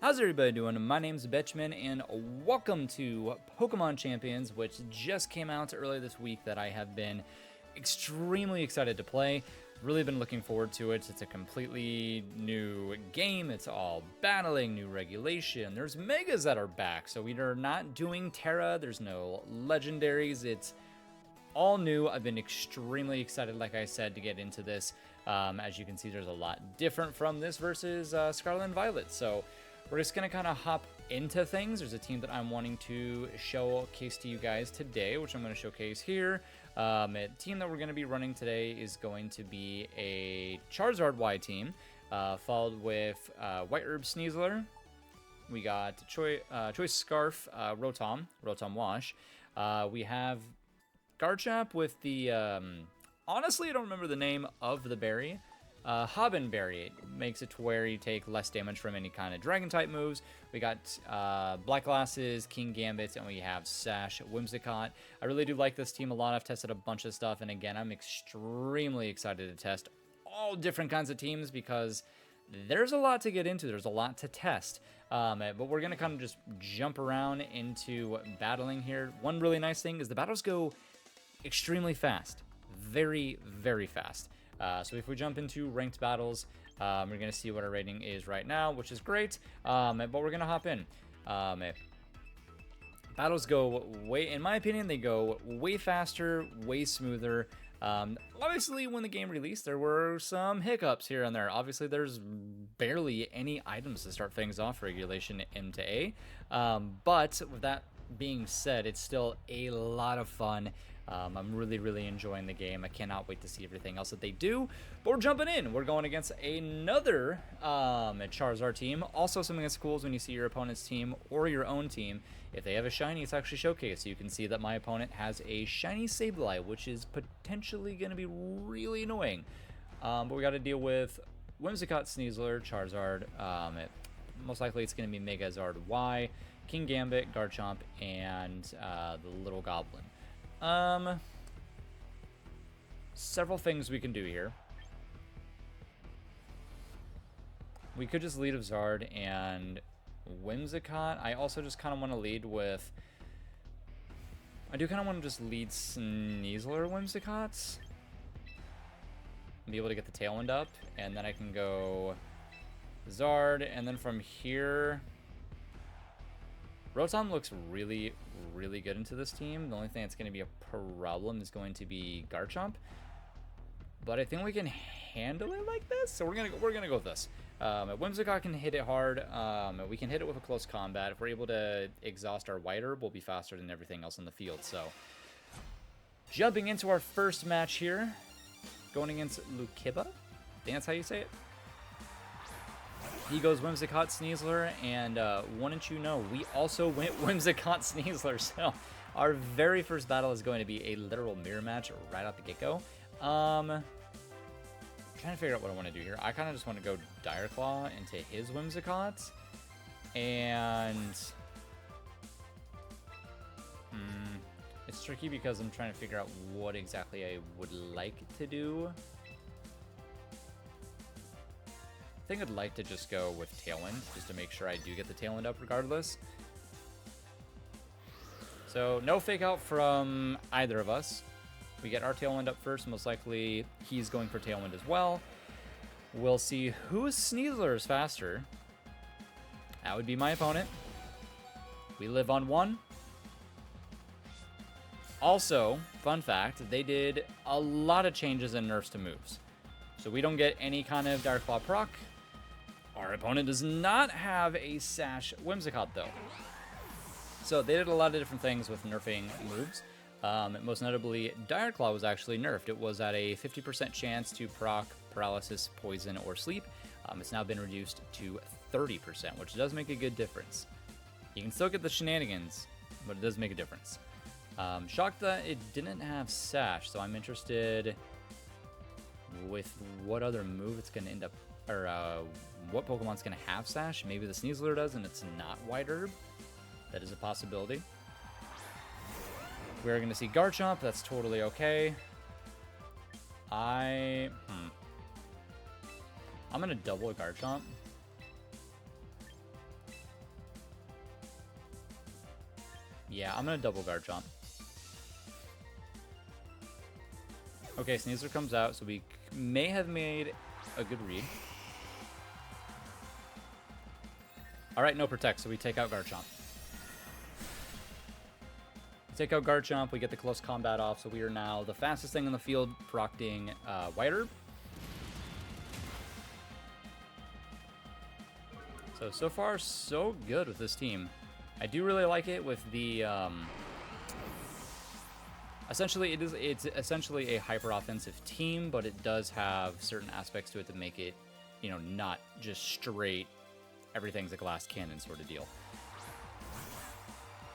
How's everybody doing? My name's Betchman, and welcome to Pokemon Champions, which just came out earlier this week that I have been extremely excited to play. Really been looking forward to it. It's a completely new game. It's all battling, new regulation. There's Megas that are back, so we are not doing Terra. There's no Legendaries. It's all new. I've been extremely excited, like I said, to get into this. As you can see, there's a lot different from this versus Scarlet and Violet. So we're just going to kind of hop into things. There's a team that I'm wanting to showcase to you guys today, which I'm going to showcase here. A team that we're going to be running today is going to be a Charizard Y team, followed with White Herb Sneasler. We got Choice Scarf, Rotom Wash. We have Garchomp with the, honestly, I don't remember the name of the berry. Hobbenberry. It makes it to where you take less damage from any kind of Dragon-type moves. We got Black Glasses, King Gambit, and we have Sash, Whimsicott. I really do like this team a lot. I've tested a bunch of stuff, and again, I'm extremely excited to test all different kinds of teams because there's a lot to get into. There's a lot to test. But we're going to kind of just jump around into battling here. One really nice thing is the battles go extremely fast. Very, very fast. So if we jump into ranked battles, we're going to see what our rating is right now, which is great. But we're going to hop in. Battles go way, in my opinion, they go way faster, way smoother. Obviously, when the game released, there were some hiccups here and there. Obviously, there's barely any items to start things off regulation M to A. But with that being said, it's still a lot of fun. I'm really enjoying the game. I cannot wait to see everything else that they do. But we're jumping in. We're going against another Charizard team. Also, something that's cool is when you see your opponent's team or your own team, if they have a shiny, it's actually showcased. So you can see that my opponent has a shiny Sableye, which is potentially going to be really annoying. But we got to deal with Whimsicott, Sneasler, Charizard. Most likely it's going to be Megazard Y, King Gambit, Garchomp, and the Little Goblin. Several things we can do here. We could just lead with Zard and Whimsicott. I also just kind of want to lead with... I do kind of want to just lead Sneasler Whimsicott. Be able to get the Tailwind up, and then I can go Zard, and then from here... Rotom looks really good into this team. The only thing that's going to be a problem is going to be Garchomp. But I think we can handle it like this, so we're gonna go with this. Whimsicott can hit it hard. We can hit it with a close combat. If we're able to exhaust our White Herb, we'll be faster than everything else on the field. So, jumping into our first match here, going against Lukiba. I think that's how you say it. He goes Whimsicott, Sneasler, and wouldn't you know, we also went Whimsicott, Sneasler. So our very first battle is going to be a literal mirror match right out the get-go. Trying to figure out what I want to do here. I kind of just want to go Dire Claw into his Whimsicott. And it's tricky because I'm trying to figure out what exactly I would like to do. I think I'd like to just go with Tailwind, just to make sure I do get the Tailwind up regardless. So, no Fake Out from either of us. We get our Tailwind up first, most likely he's going for Tailwind as well. We'll see whose Sneasler is faster. That would be my opponent. We live on one. Also, fun fact, they did a lot of changes and nerfs to moves. So we don't get any kind of Dire Claw proc. Our opponent does not have a Sash Whimsicott, though. So they did a lot of different things with nerfing moves. Most notably, Dire Claw was actually nerfed. It was at a 50% chance to proc Paralysis, Poison, or Sleep. It's now been reduced to 30%, which does make a good difference. You can still get the shenanigans, but it does make a difference. Shocked that it didn't have Sash, so I'm interested with what other move it's going to end up, or what Pokemon's going to have Sash. Maybe the Sneasler does, and it's not White Herb. That is a possibility. We're going to see Garchomp. That's totally okay. I'm going to double Garchomp. Yeah, I'm going to double Garchomp. Okay, Sneasler comes out, so we may have made a good read. Alright, no Protect, so we take out Garchomp. Take out Garchomp, we get the close combat off, so we are now the fastest thing on the field, procting White Herb. So far, so good with this team. I do really like it with the, essentially, it's essentially a hyper-offensive team, but it does have certain aspects to it that make it, you know, not just straight, everything's a glass cannon sort of deal.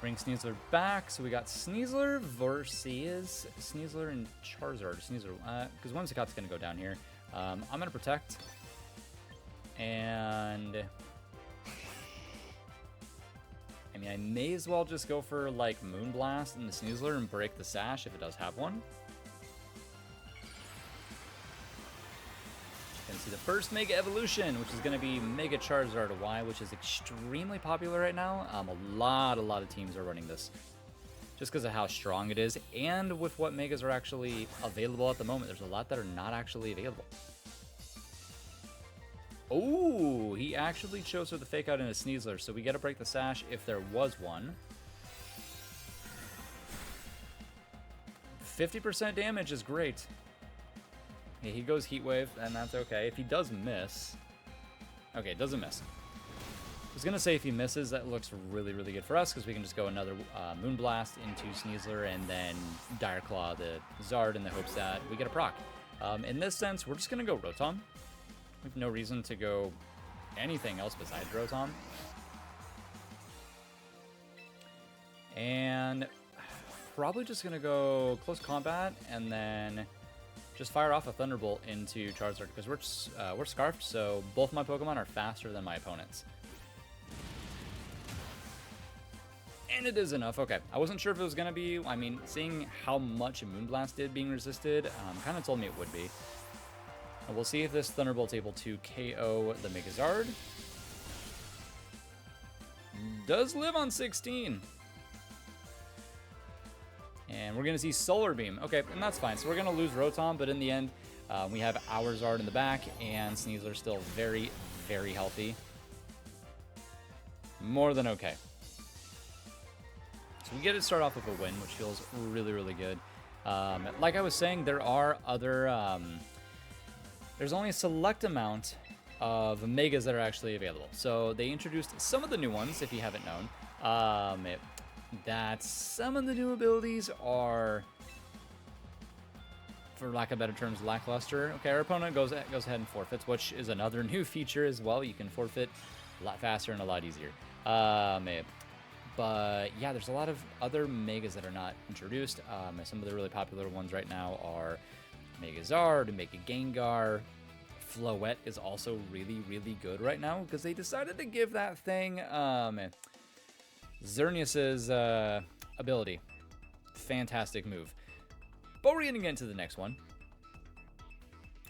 Bring Sneasler back, so we got Sneasler versus Sneasler and Charizard. Sneasler, because Whimsicott's going to go down here. I'm going to Protect, and I mean, I may as well just go for, like, Moonblast in the Sneasler and break the Sash if it does have one. Gonna see the first Mega Evolution, which is gonna be Mega Charizard Y, which is extremely popular right now. A lot of teams are running this, just because of how strong it is, and with what Megas are actually available at the moment. There's a lot that are not actually available. Oh, he actually chose for the Fake Out in a Sneasler, so we gotta break the Sash if there was one. 50% damage is great. Yeah, he goes Heat Wave, and that's okay. If he does miss... Okay, doesn't miss. I was going to say if he misses, that looks really good for us, because we can just go another Moonblast into Sneasler and then Dire Claw the Zard in the hopes that we get a proc. In this sense, we're just going to go Rotom. We have no reason to go anything else besides Rotom. And probably just going to go Close Combat and then just fire off a Thunderbolt into Charizard, because we're Scarfed, so both my Pokemon are faster than my opponents. And it is enough. Okay, I wasn't sure if it was going to be, I mean, seeing how much Moonblast did being resisted, kind of told me it would be. And we'll see if this Thunderbolt's able to KO the Megazard. Does live on 16. And we're going to see Solar Beam. Okay, and that's fine. So we're going to lose Rotom, but in the end, we have our Zard in the back, and Sneasler's still very healthy. More than okay. So we get to start off with a win, which feels really good. Like I was saying, there are other... there's only a select amount of Megas that are actually available. So they introduced some of the new ones, if you haven't known. That some of the new abilities are, for lack of better terms, lackluster. Okay, our opponent goes ahead and forfeits, which is another new feature as well. You can forfeit a lot faster and a lot easier. But yeah, there's a lot of other Megas that are not introduced. Some of the really popular ones right now are Megazard, Mega Gengar. Floette is also really good right now, because they decided to give that thing Xerneas's ability. Fantastic move. But we're gonna get into the next one.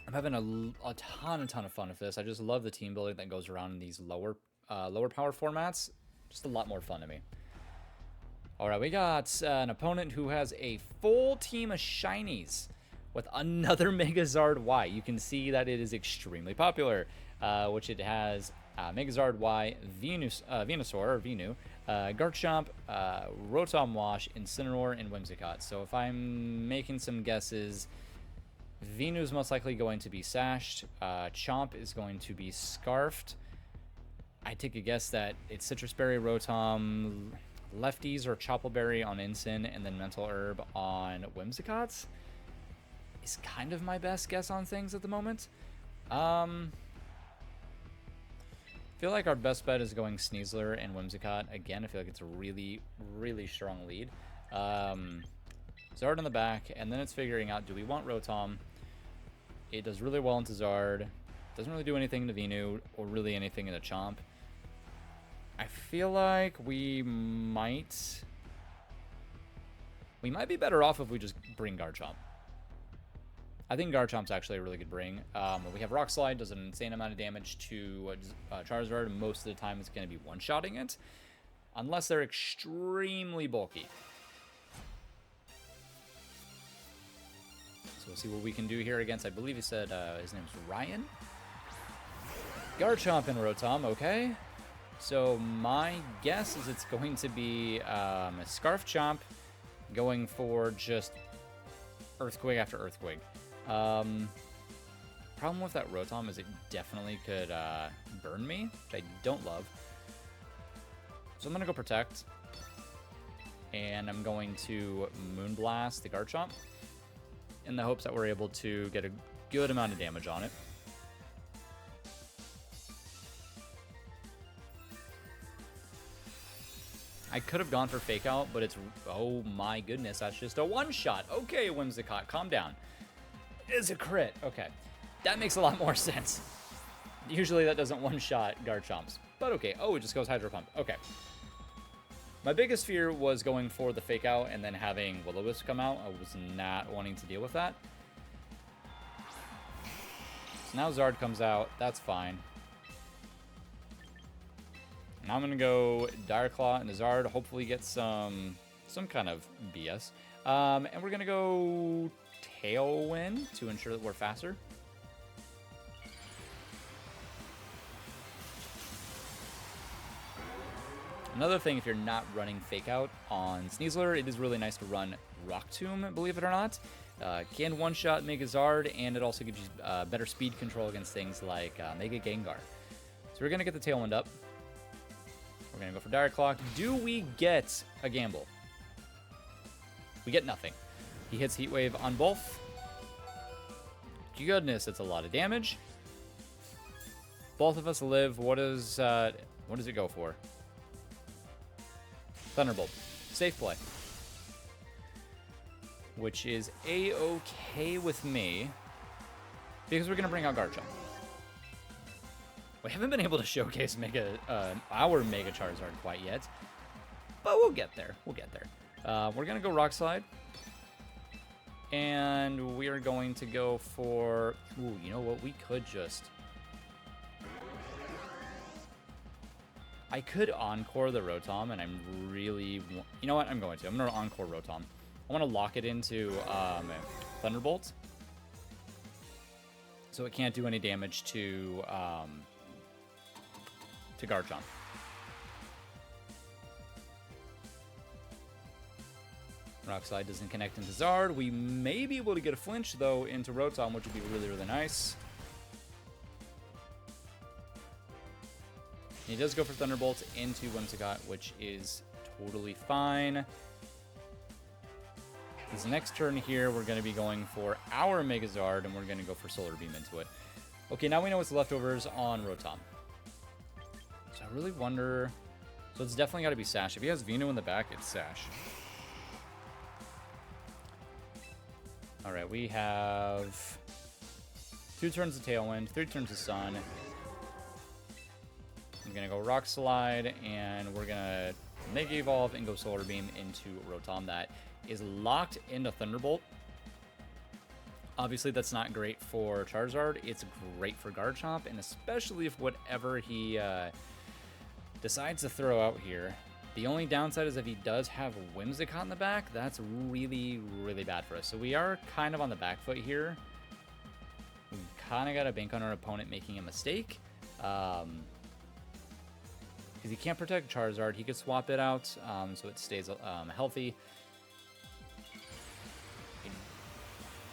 I'm having a ton of fun with this. I just love the team building that goes around in these lower power formats. Just a lot more fun to me. Alright, we got an opponent who has a full team of shinies with another Megazard Y. You can see that it is extremely popular, which it has Megazard Y, Venusaur, or Venu, Garchomp, Rotom Wash, Incineroar, and Whimsicott. So if I'm making some guesses, Venu's most likely going to be Sashed, Chomp is going to be Scarfed. I take a guess that it's Citrus Berry, Rotom, Lefties or Choppleberry on Incin, and then Mental Herb on Whimsicott's. Is kind of my best guess on things at the moment. Feel like our best bet is going Sneasler and Whimsicott. Again, I feel like it's a really strong lead. Zard in the back, and then it's figuring out, do we want Rotom? It does really well into Zard. Doesn't really do anything to Venu, or really anything into Chomp. I feel like we might be better off if we just bring Garchomp. I think Garchomp's actually a really good bring. We have Rock Slide, does an insane amount of damage to Charizard. Most of the time it's going to be one-shotting it. unless they're extremely bulky. So we'll see what we can do here against, I believe he said his name's Ryan. Garchomp and Rotom, okay. So my guess is it's going to be a Scarf Chomp going for just Earthquake after Earthquake. Problem with that Rotom is it definitely could burn me, which I don't love. So I'm going to go Protect. And I'm going to Moonblast the Garchomp in the hopes that we're able to get a good amount of damage on it. I could have gone for Fake Out, but it's... Oh my goodness, that's just a one-shot. Okay, Whimsicott, calm down. It's a crit. Okay, that makes a lot more sense. Usually that doesn't one-shot Garchomps. But okay, oh, it just goes Hydro Pump. Okay. My biggest fear was going for the Fake Out and then having Will-O-Wisp come out. I was not wanting to deal with that. So now Zard comes out. That's fine. Now I'm going to go Dire Claw and Zard, hopefully get some kind of BS. And we're going to go Tailwind to ensure that we're faster. Another thing, if you're not running Fake Out on Sneasler, it is really nice to run Rock Tomb, believe it or not. Can one-shot Mega Zard, and it also gives you better speed control against things like Mega Gengar. So we're going to get the Tailwind up. We're going to go for Dire Claw. Do we get a Gamble? We get nothing. He hits Heat Wave on both. Goodness, it's a lot of damage. Both of us live. What does it go for? Thunderbolt. Safe play. Which is A-okay with me. Because we're going to bring out Garchomp. We haven't been able to showcase our Mega Charizard quite yet. But we'll get there. We'll get there. We're going to go Rock Slide. And we are going to go for... Ooh, you know what? We could just... I could Encore the Rotom, and I'm really... You know what? I'm going to. I'm going to Encore Rotom. I want to lock it into Thunderbolt. So it can't do any damage to Garchomp. Rock Slide doesn't connect into Zard. We may be able to get a flinch, though, into Rotom, which would be really, really nice. He does go for Thunderbolt into Whimsicott, which is totally fine. This next turn here, we're going to be going for our Megazard, and we're going to go for Solar Beam into it. Okay, now we know what's leftovers on Rotom. So I really wonder... So it's definitely got to be Sash. If he has Vino in the back, it's Sash. Alright, we have 2 turns of Tailwind, 3 turns of Sun. I'm going to go Rock Slide, and we're going to Mega Evolve and go Solar Beam into Rotom. That is locked into Thunderbolt. Obviously, that's not great for Charizard. It's great for Garchomp, and especially if whatever he decides to throw out here. The only downside is if he does have Whimsicott in the back, that's really, really bad for us. So we are kind of on the back foot here. We kind of got to bank on our opponent making a mistake. Because he can't protect Charizard. He could swap it out so it stays healthy.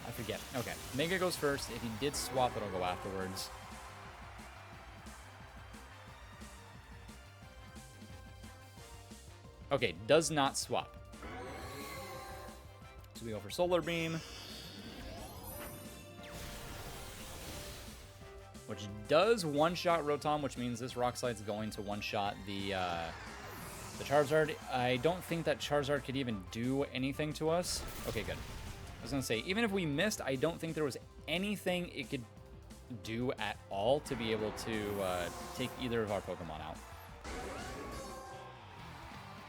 I forget. Okay, Mega goes first. If he did swap, it'll go afterwards. Okay, does not swap. So we go for Solar Beam. Which does one-shot Rotom, which means this Rock Slide's going to one-shot the Charizard. I don't think that Charizard could even do anything to us. Okay, good. I was going to say, even if we missed, I don't think there was anything it could do at all to be able to take either of our Pokemon out.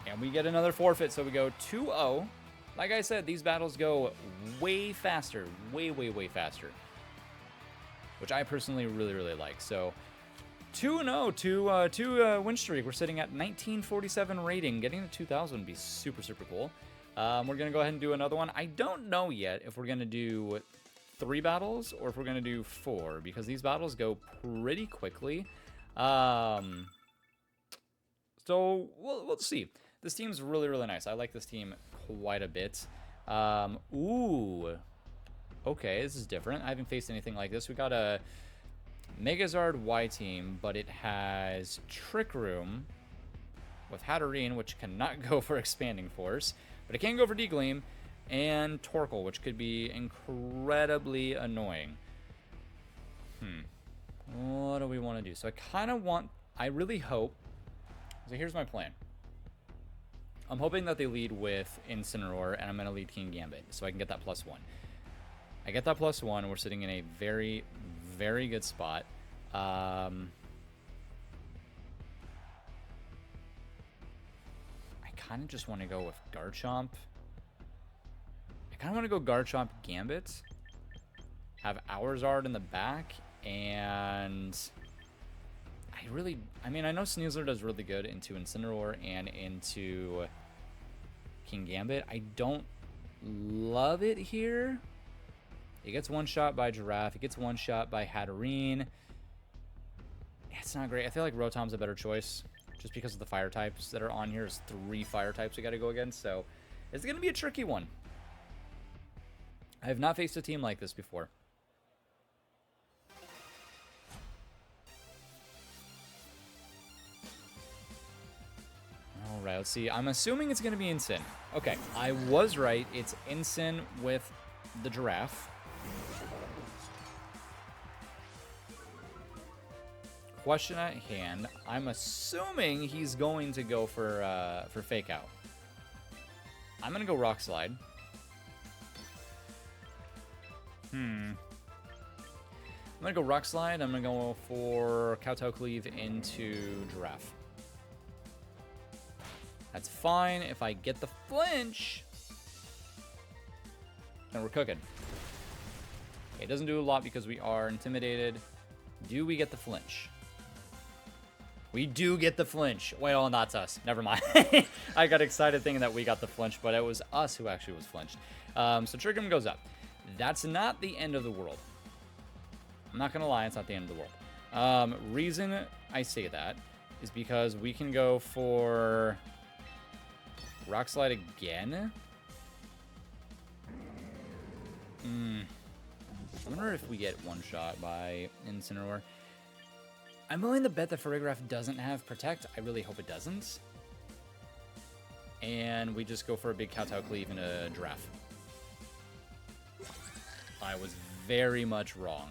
And we get another forfeit, so we go 2-0. Like I said, these battles go way faster. Way, way, way faster. Which I personally really, really like. So 2-0, two win streak. We're sitting at 1947 rating. Getting to 2,000 would be super, super cool. We're going to go ahead and do another one. I don't know yet if we're going to do 3 battles or if we're going to do 4, because these battles go pretty quickly. So we'll see. This team's really, really nice. I like this team quite a bit. Ooh. Okay, this is different. I haven't faced anything like this. We got a Megazard Y team, but it has Trick Room with Hatterene, which cannot go for Expanding Force, but it can go for D-Gleam, and Torkoal, which could be incredibly annoying. What do we want to do? So I really hope, so here's my plan. I'm hoping that they lead with Incineroar, and I'm going to lead King Gambit, so I can get that +1. I get that +1, we're sitting in a very, very good spot. I kind of just want to go with Garchomp. I kind of want to go Garchomp Gambit. Have Ourzard in the back, and I mean, I know Sneasler does really good into Incineroar and into King Gambit. I don't love it here. It gets one shot by Giraffe. It gets one shot by Hatterene. It's not great. I feel like Rotom's a better choice just because of the fire types that are on here. There's 3 fire types we got to go against, so it's going to be a tricky one. I have not faced a team like this before. All right, let's see. I'm assuming it's going to be Incin. Okay, I was right. It's Incin with the Giraffe. Question at hand. I'm assuming he's going to go for Fake Out. I'm going to go Rock Slide. I'm going to go Rock Slide. I'm going to go for Kowtow Cleave into Giraffe. That's fine. If I get the flinch, then we're cooking. Okay, it doesn't do a lot because we are intimidated. Do we get the flinch? We do get the flinch. Well, that's us. Never mind. I got excited thinking that we got the flinch, but it was us who actually was flinched. So Trick Room goes up. That's not the end of the world. I'm not going to lie, it's not the end of the world. Reason I say that is because we can go for Rock Slide again. I wonder if we get one shot by Incineroar. I'm willing to bet that Farigiraf doesn't have Protect. I really hope it doesn't. And we just go for a big Kowtow Cleave and a Giraffe. I was very much wrong.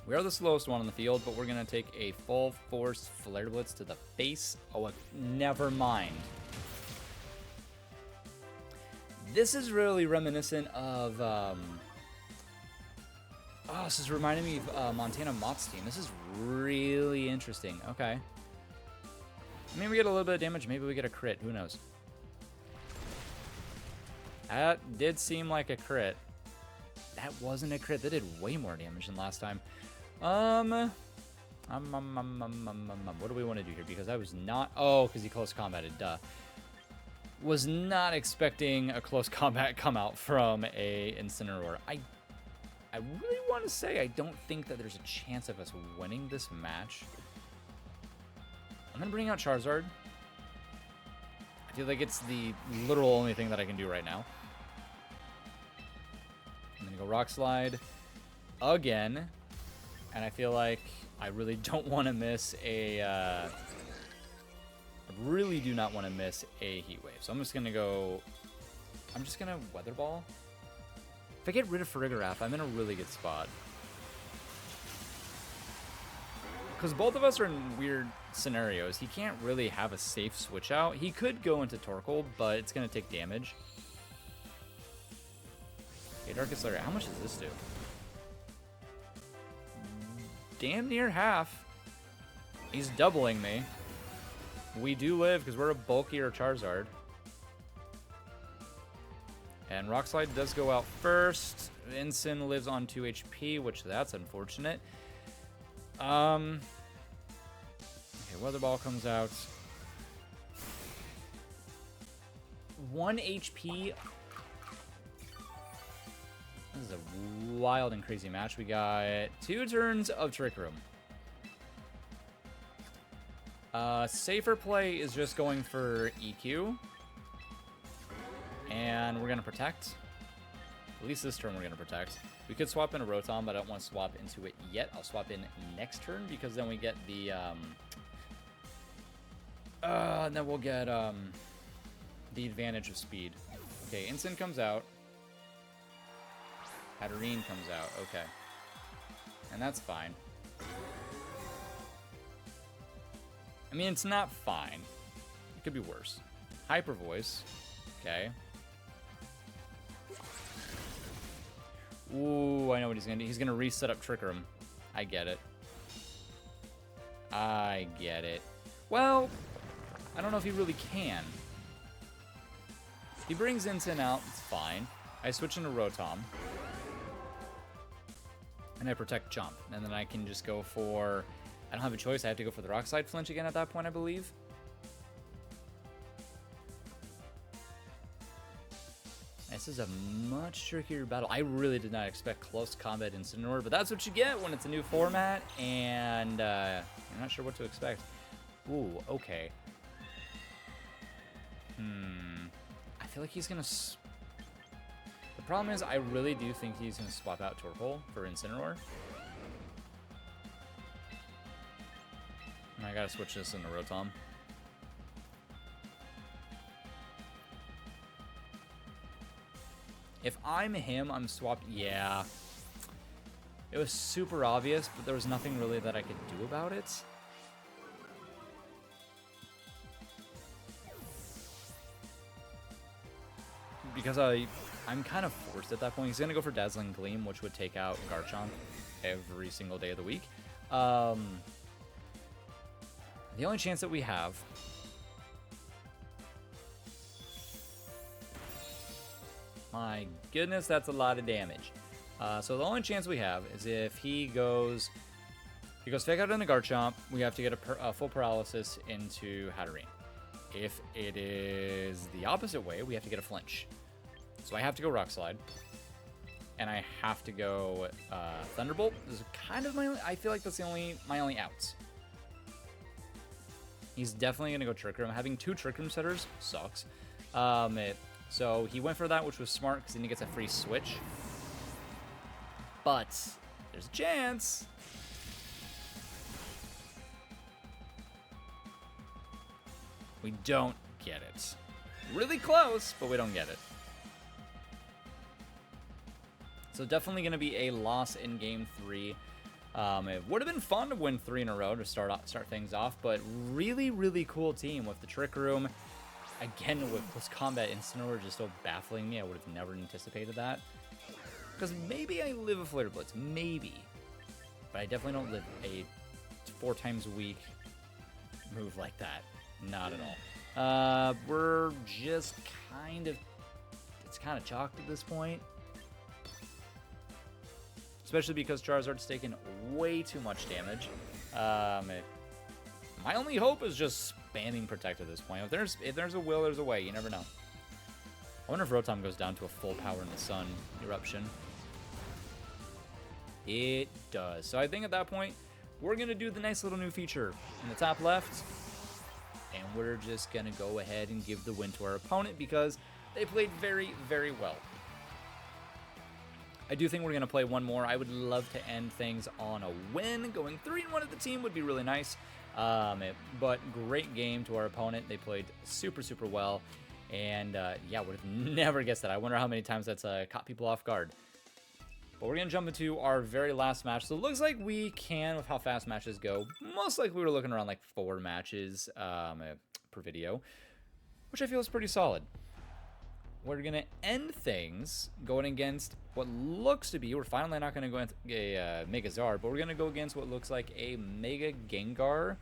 We are the slowest one on the field, but we're going to take a full force Flare Blitz to the face. Oh, never mind. This is really reminiscent of... Oh, this is reminding me of Montana Mott's team. This is really interesting. Okay. Maybe we get a little bit of damage. Maybe we get a crit. Who knows? That did seem like a crit. That wasn't a crit. That did way more damage than last time. What do we want to do here? Because I was not... Oh, because he close combated. Duh. Was not expecting a close combat come out from a Incineroar. I really want to say I don't think that there's a chance of us winning this match. I'm going to bring out Charizard. I feel like it's the literal only thing that I can do right now. I'm going to go Rock Slide again. And I feel like I really don't want to miss a... I really do not want to miss a Heat Wave. So I'm just going to go... I'm just going to Weather Ball. If I get rid of Farigiraf, I'm in a really good spot. Because both of us are in weird scenarios. He can't really have a safe switch out. He could go into Torkoal, but it's going to take damage. Okay, Darkest Lair. How much does this do? Damn near half. He's doubling me. We do live because we're a bulkier Charizard. And Rock Slide does go out first. Incin lives on 2 HP, which that's unfortunate. Okay, Weather Ball comes out. 1 HP. This is a wild and crazy match. We got 2 turns of Trick Room. Safer play is just going for EQ. And we're going to protect. At least this turn we're going to protect. We could swap in a Rotom, but I don't want to swap into it yet. I'll swap in next turn because then we get the... then we'll get the advantage of speed. Okay, Instant comes out. Hatterene comes out. Okay. And that's fine. I mean, it's not fine. It could be worse. Hyper Voice. Okay. Ooh, I know what he's gonna do. He's gonna reset up Trick Room. I get it. I get it. Well, I don't know if he really can. He brings Instant out. It's fine. I switch into Rotom. And I protect Jump. And then I can just go for... I don't have a choice. I have to go for the Rock Slide flinch again at that point, I believe. This is a much trickier battle. I really did not expect close combat in Incineroar, but that's what you get when it's a new format, and I'm not sure what to expect. Ooh, okay. I feel like he's going to... The problem is, I really do think he's going to swap out Torkoal for Incineroar. And I got to switch this into Rotom. If I'm him, I'm swapped. Yeah. It was super obvious, but there was nothing really that I could do about it. Because I'm kind of forced at that point. He's going to go for Dazzling Gleam, which would take out Garchomp every single day of the week. The only chance that we have... My goodness, that's a lot of damage. So the only chance we have is if he goes Fake Out into Garchomp, we have to get a full paralysis into Hatterene. If it is the opposite way, we have to get a flinch. So I have to go Rock Slide. And I have to go Thunderbolt. This is kind of my... I feel like that's my only outs. He's definitely going to go Trick Room. Having 2 Trick Room setters sucks. So he went for that, which was smart, because then he gets a free switch. But there's a chance. We don't get it. Really close, but we don't get it. So definitely going to be a loss in Game 3. It would have been fun to win 3 in a row to start things off, but really, really cool team with the Trick Room. Again, with close combat, Incineroar just so baffling me. I would have never anticipated that. Because maybe I live a Flitter Blitz. Maybe. But I definitely don't live a 4 times a week move like that. Not at all. We're just kind of... It's kind of chalked at this point. Especially because Charizard's taken way too much damage. My only hope is just spamming Protect at this point. If there's a will, there's a way. You never know. I wonder if Rotom goes down to a full power in the Sun Eruption. It does. So I think at that point, we're going to do the nice little new feature in the top left. And we're just going to go ahead and give the win to our opponent because they played very, very well. I do think we're going to play one more. I would love to end things on a win. Going 3-1 at the team would be really nice. But great game to our opponent. They played super, super well. And yeah, would have never guessed that. I wonder how many times that's caught people off guard. But we're going to jump into our very last match. So it looks like we can, with how fast matches go, most likely we were looking around like 4 matches per video, which I feel is pretty solid. We're going to end things going against what looks to be, we're finally not going to go into a Mega Zard, but we're going to go against what looks like a Mega Gengar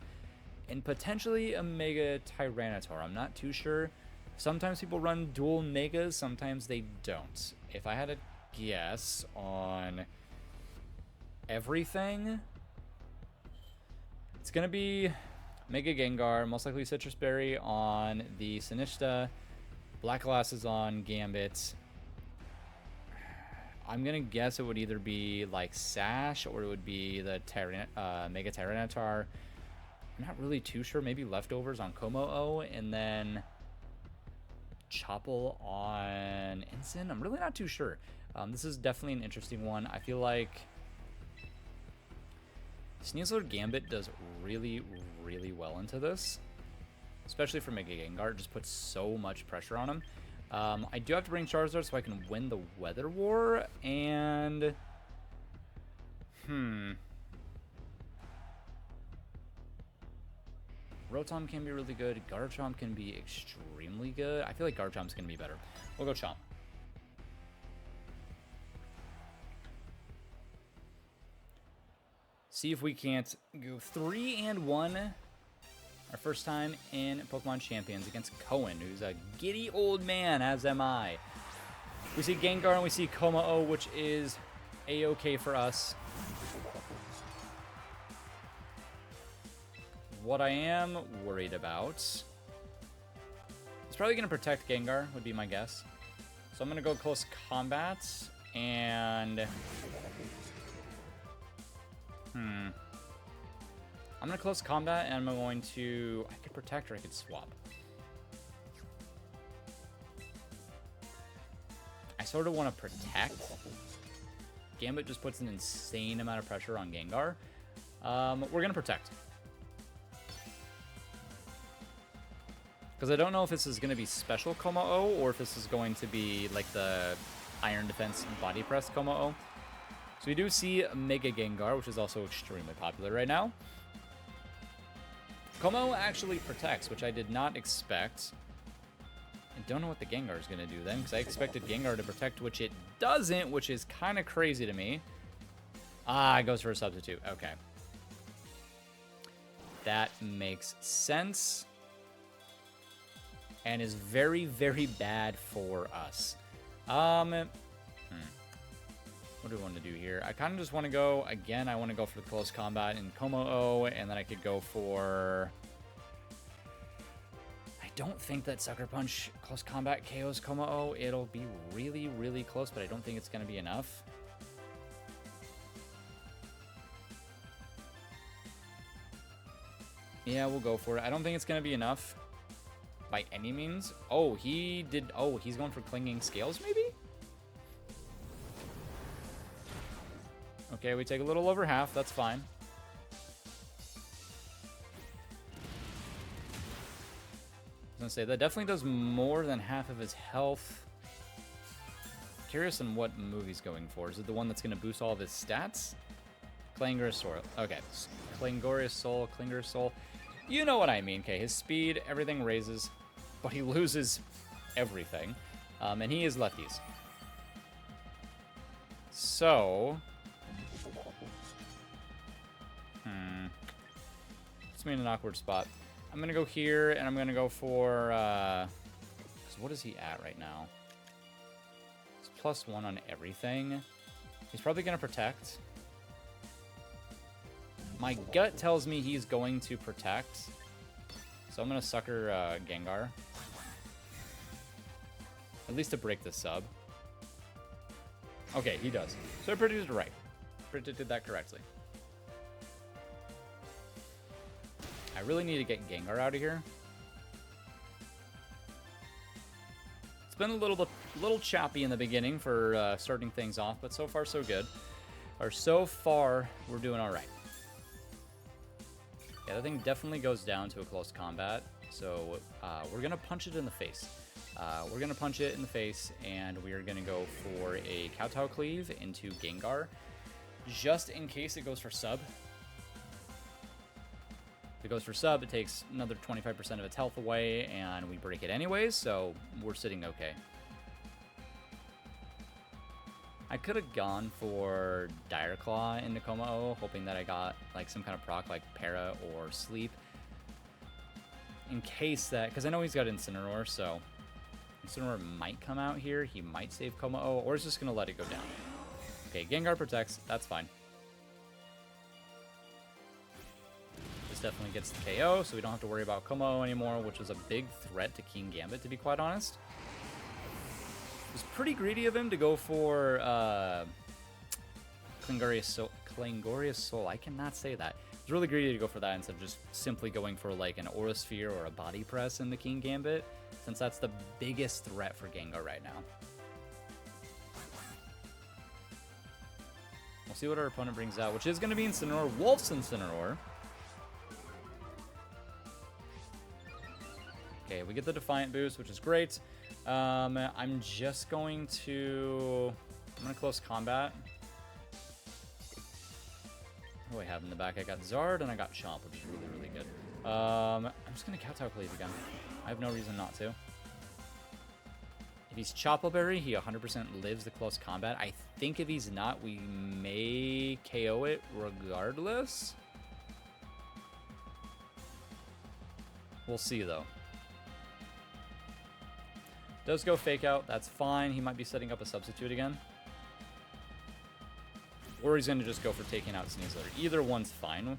and potentially a Mega Tyranitar. I'm not too sure. Sometimes people run dual Megas, sometimes they don't. If I had a guess on everything, It's going to be Mega Gengar, most likely Citrus Berry on the Sinistcha, Black Glasses on Gambit. I'm going to guess it would either be like Sash or it would be the Mega Tyranitar. I'm not really too sure. Maybe Leftovers on Como-O and then Chople on Ensign. I'm really not too sure. This is definitely an interesting one. I feel like Sneasler Gambit does really, really well into this, especially for Mega Gengar. It just puts so much pressure on him. I do have to bring Charizard so I can win the Weather War, and Rotom can be really good. Garchomp can be extremely good. I feel like Garchomp's going to be better. We'll go Chomp. See if we can't go 3-1 our first time in Pokemon Champions against Cohen, who's a giddy old man, as am I. We see Gengar and we see Como-O, which is A-okay for us. What I am worried about is probably going to protect Gengar, would be my guess. So I'm going to go close combat, and I'm going to close combat, and I'm going to... I could protect or I could swap. I sort of want to protect. Gambit just puts an insane amount of pressure on Gengar. We're going to protect. Because I don't know if this is going to be special Como-O or if this is going to be like the Iron Defense Body Press Como-O. So we do see Mega Gengar, which is also extremely popular right now. Como actually protects, which I did not expect. I don't know what the Gengar is going to do then, because I expected Gengar to protect, which it doesn't, which is kind of crazy to me. Ah, it goes for a substitute. Okay. That makes sense. And is very, very bad for us. What do we want to do here? I kind of just want to go, again, I want to go for the close combat in Como-O, and then I could go for... I don't think that Sucker Punch close combat KOs Como-O. It'll be really, really close, but I don't think it's going to be enough. Yeah, we'll go for it. I don't think it's going to be enough by any means. Oh, he did... Oh, he's going for Clinging Scales, maybe? Okay, we take a little over half. That's fine. I was gonna say, that definitely does more than half of his health. Curious on what move he's going for. Is it the one that's gonna boost all of his stats? Clangorous Soul. Okay. Clangorous Soul, Clangorous Soul. You know what I mean. Okay, his speed, everything raises, but he loses everything. And he is lefties. So... Puts me in an awkward spot. I'm going to go here, and I'm going to go for... so what is he at right now? It's +1 on everything. He's probably going to protect. My gut tells me he's going to protect. So I'm going to sucker Gengar. At least to break the sub. Okay, he does. So I predicted right. Predicted that correctly. I really need to get Gengar out of here. It's been a little choppy in the beginning for starting things off, but so far so good. Or so far, we're doing all right. Yeah, that thing definitely goes down to a close combat. So we're gonna punch it in the face. We're gonna punch it in the face, and we are gonna go for a Kowtow Cleave into Gengar, just in case it goes for sub. If it goes for sub, it takes another 25% of its health away, and we break it anyways, so we're sitting okay. I could have gone for Dire Claw into Como-O, hoping that I got like some kind of proc like Para or Sleep. In case that, because I know he's got Incineroar, so Incineroar might come out here. He might save Como-O, or he's just going to let it go down. Okay, Gengar protects. That's fine. This definitely gets the KO, so we don't have to worry about Como anymore, which was a big threat to King Gambit, to be quite honest. It was pretty greedy of him to go for Klangoria's Soul. I cannot say that. It's really greedy to go for that instead of just simply going for like an Aura Sphere or a Body Press in the King Gambit, since that's the biggest threat for Gengar right now. We'll see what our opponent brings out, which is going to be Incineroar. Wolf's Incineroar. Okay, we get the Defiant boost, which is great. I'm just going to... I'm going to close combat. What do I have in the back? I got Zard and I got Chomp, which is really, really good. I'm just going to Kowtow Cleave again. I have no reason not to. If he's Chople Berry, he 100% lives the close combat. I think if he's not, we may KO it regardless. We'll see, though. Does go Fake Out. That's fine. He might be setting up a substitute again. Or he's going to just go for taking out Sneasler. Either one's fine.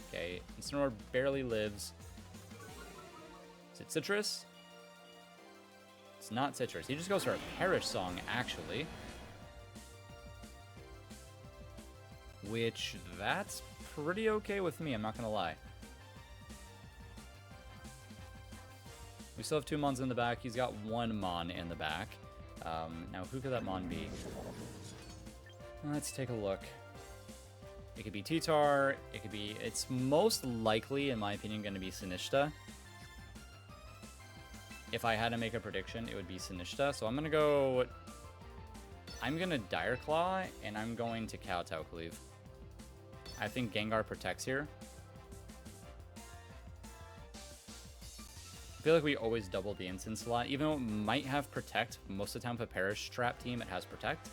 Okay, Incineroar barely lives. Is it Citrus? It's not Citrus. He just goes for a Perish Song, actually. Which, that's pretty okay with me, I'm not going to lie. We still have 2 Mons in the back. He's got 1 Mon in the back. Now, who could that Mon be? Let's take a look. It could be T-Tar. It could be... It's most likely, in my opinion, going to be Sinishta. If I had to make a prediction, it would be Sinishta. So I'm going to go... I'm going to Dire Claw, and I'm going to Kowtow Cleave. I think Gengar protects here. I feel like we always double the instance slot. Even though it might have Protect, most of the time with a Perish Trap team, it has Protect.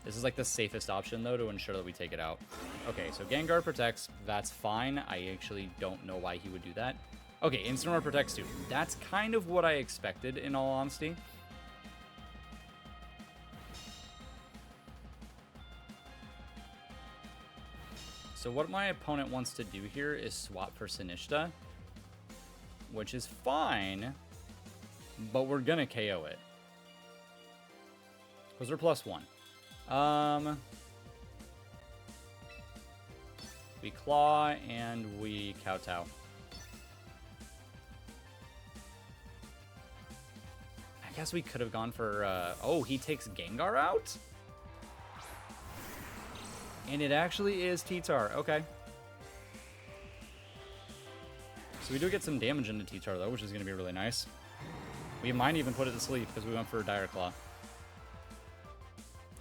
This is like the safest option, though, to ensure that we take it out. Okay, so Gengar protects. That's fine. I actually don't know why he would do that. Okay, Incineroar protects too. That's kind of what I expected, in all honesty. So what my opponent wants to do here is swap for Sinishta, which is fine, but we're gonna KO it. Because we're +1. We Claw, and we Kowtow. I guess we could have gone for, oh, he takes Gengar out? And it actually is T-Tar. Okay. So we do get some damage into T-Tar, though, which is going to be really nice. We might even put it to sleep because we went for a Dire Claw.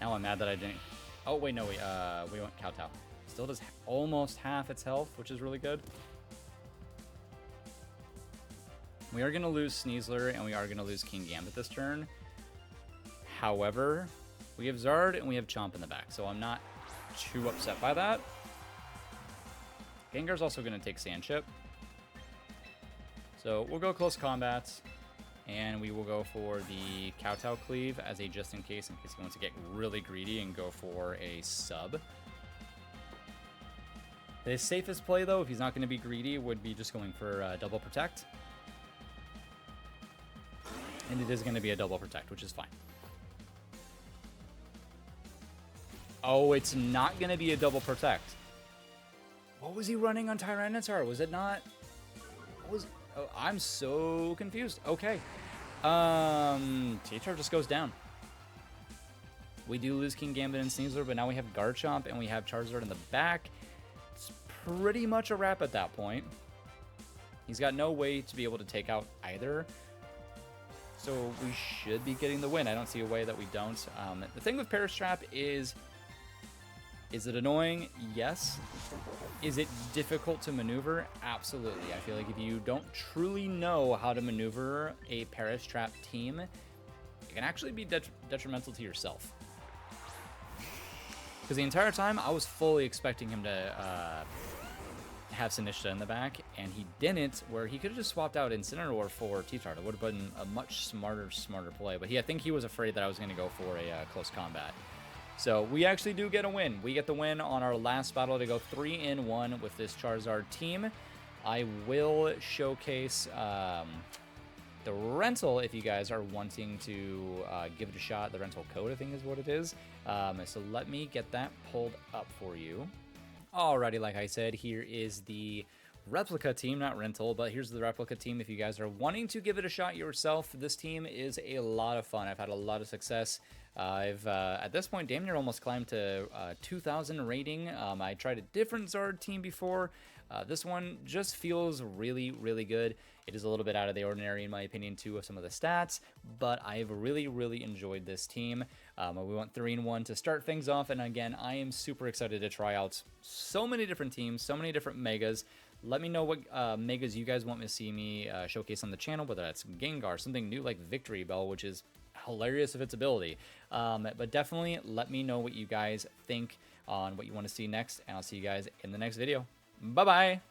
Now I'm mad that I didn't... Oh, wait, no, we went Kowtow. Still does almost half its health, which is really good. We are going to lose Sneasler, and we are going to lose King Gambit this turn. However, we have Zard, and we have Chomp in the back, so I'm not too upset by that. Gengar's also going to take Sand Chip. So we'll go close combat, and we will go for the Kowtow Cleave as a just in case he wants to get really greedy and go for a sub. The safest play, though, if he's not going to be greedy, would be just going for double protect. And it is going to be a double protect, which is fine. Oh, it's not going to be a double protect. What was he running on Tyranitar? Was it not? What was... Oh, I'm so confused. Okay. T-Tar just goes down. We do lose King Gambit and Sneasler, but now we have Garchomp and we have Charizard in the back. It's pretty much a wrap at that point. He's got no way to be able to take out either. So we should be getting the win. I don't see a way that we don't. The thing with Perish Trap is it annoying? Yes. Is it difficult to maneuver? Absolutely. I feel like if you don't truly know how to maneuver a Perish Trap team, it can actually be detrimental to yourself. Because the entire time, I was fully expecting him to have Sinishta in the back, and he didn't, where he could have just swapped out Incineroar for T-Tar. It would have been a much smarter play. But I think he was afraid that I was going to go for a close combat. So we actually do get a win. We get the win on our last battle to go 3-1 with this Charizard team. I will showcase the rental if you guys are wanting to give it a shot. The rental code, I think, is what it is. So let me get that pulled up for you. Alrighty, like I said, here is the replica team, not rental, but here's the replica team if you guys are wanting to give it a shot yourself. This team is a lot of fun. I've had a lot of success. I've at this point damn near almost climbed to 2,000 rating. I tried a different Zard team before. This one just feels really, really good. It is a little bit out of the ordinary in my opinion too of some of the stats, but I've really, really enjoyed this team. We went 3-1 to start things off, and again, I am super excited to try out so many different teams, so many different megas. Let me know what megas you guys want me to see me showcase on the channel, whether that's Gengar, something new like Victory Bell, which is hilarious of its ability. But definitely let me know what you guys think on what you want to see next, and I'll see you guys in the next video. Bye-bye!